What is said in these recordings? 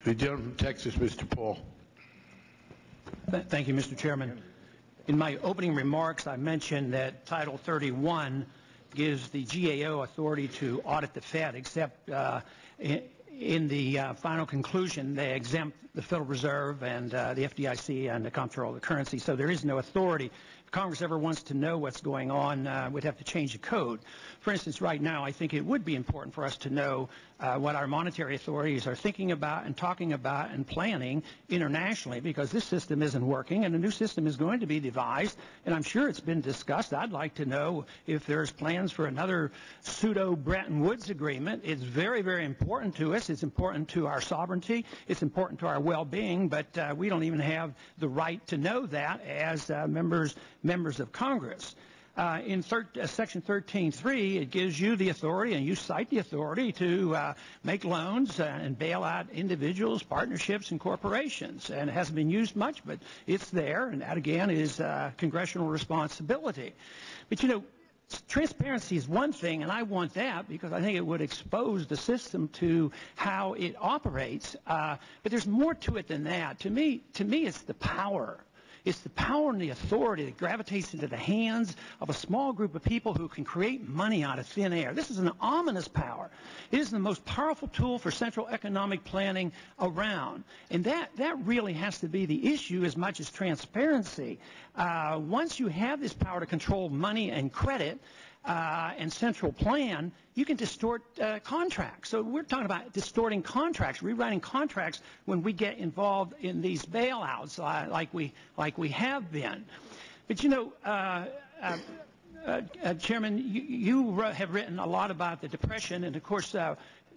The gentleman from Texas, Mr. Paul. Thank you, Mr. Chairman. In my opening remarks, I mentioned that Title 31 gives the GAO authority to audit the Fed, except in the final conclusion, they exempt the Federal Reserve and the FDIC and the Comptroller of the Currency, so there is no authority. If Congress ever wants to know what's going on, we'd have to change the code. For instance, right now, I think it would be important for us to know what our monetary authorities are thinking about and talking about and planning internationally, because this system isn't working and a new system is going to be devised, and I'm sure it's been discussed. I'd like to know if there's plans for another pseudo-Bretton Woods agreement. It's very, very important to us. It's important to our sovereignty. It's important to our well-being, but we don't even have the right to know that as members of Congress. In Section 13.3, it gives you the authority, and you cite the authority to make loans and bail out individuals, partnerships, and corporations. And it hasn't been used much, but it's there, and that, again, is congressional responsibility. But, you know, transparency is one thing, and I want that because I think it would expose the system to how it operates. But there's more to it than that. To me, it's the power. It's the power and the authority that gravitates into the hands of a small group of people who can create money out of thin air. This is an ominous power. It is the most powerful tool for central economic planning around. And that really has to be the issue as much as transparency. Once you have this power to control money and credit, and central plan, you can distort contracts. So we're talking about distorting contracts, rewriting contracts when we get involved in these bailouts like we have been. But, you know, Chairman, you have written a lot about the Depression, and, of course,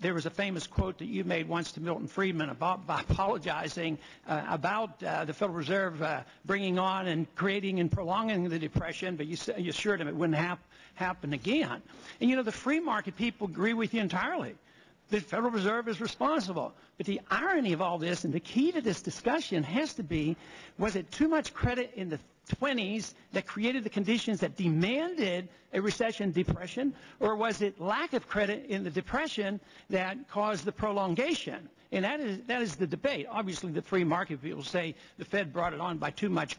there was a famous quote that you made once to Milton Friedman about apologizing about the Federal Reserve bringing on and creating and prolonging the Depression, but you assured him it wouldn't happen again. And, you know, the free market people agree with you entirely. The Federal Reserve is responsible. But the irony of all this, and the key to this discussion has to be, was it too much credit in the 20s that created the conditions that demanded a recession, depression, or was it lack of credit in the Depression that caused the prolongation? And that is the debate. Obviously, the free market people say the Fed brought it on by too much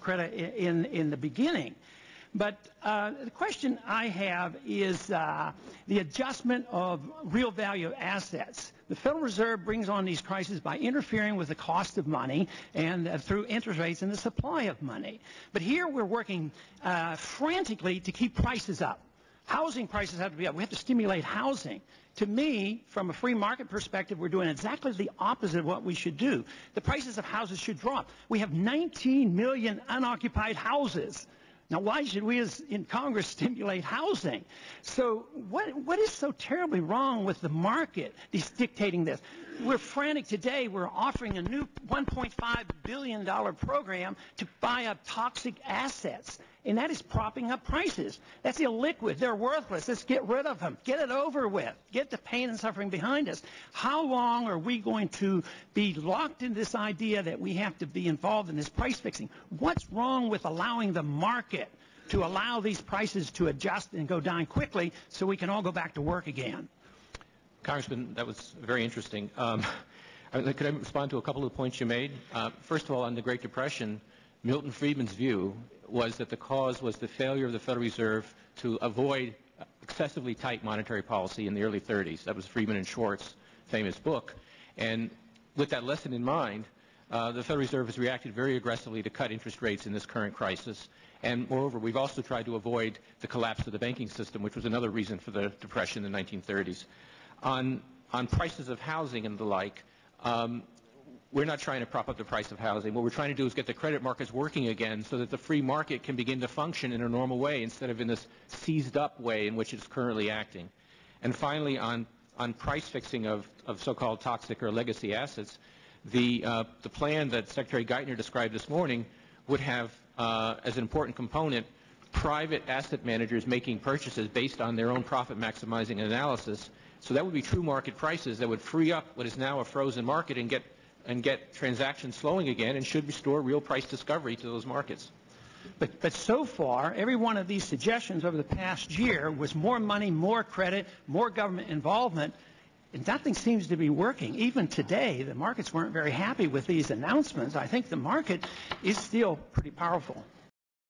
credit in the beginning. But the question I have is the adjustment of real value of assets. The Federal Reserve brings on these crises by interfering with the cost of money and through interest rates and the supply of money. But here we're working frantically to keep prices up. Housing prices have to be up. We have to stimulate housing. To me, from a free market perspective, we're doing exactly the opposite of what we should do. The prices of houses should drop. We have 19 million unoccupied houses. Now, why should we in Congress stimulate housing? So what is so terribly wrong with the market dictating this? We're frantic today. We're offering a new $1.5 billion program to buy up toxic assets, and that is propping up prices. That's illiquid. They're worthless. Let's get rid of them. Get it over with. Get the pain and suffering behind us. How long are we going to be locked in this idea that we have to be involved in this price fixing? What's wrong with allowing the market to allow these prices to adjust and go down quickly so we can all go back to work again? Congressman, that was very interesting. Could I respond to a couple of the points you made? First of all, on the Great Depression, Milton Friedman's view was that the cause was the failure of the Federal Reserve to avoid excessively tight monetary policy in the early 30s. That was Friedman and Schwartz's famous book. And with that lesson in mind, the Federal Reserve has reacted very aggressively to cut interest rates in this current crisis. And moreover, we've also tried to avoid the collapse of the banking system, which was another reason for the Depression in the 1930s. On prices of housing and the like, we're not trying to prop up the price of housing. What we're trying to do is get the credit markets working again so that the free market can begin to function in a normal way instead of in this seized up way in which it's currently acting. And finally, on price fixing of so-called toxic or legacy assets, the plan that Secretary Geithner described this morning would have as an important component private asset managers making purchases based on their own profit maximizing analysis. So that would be true market prices that would free up what is now a frozen market and get transactions flowing again and should restore real price discovery to those markets. But so far, every one of these suggestions over the past year was more money, more credit, more government involvement. And nothing seems to be working. Even today, the markets weren't very happy with these announcements. I think the market is still pretty powerful.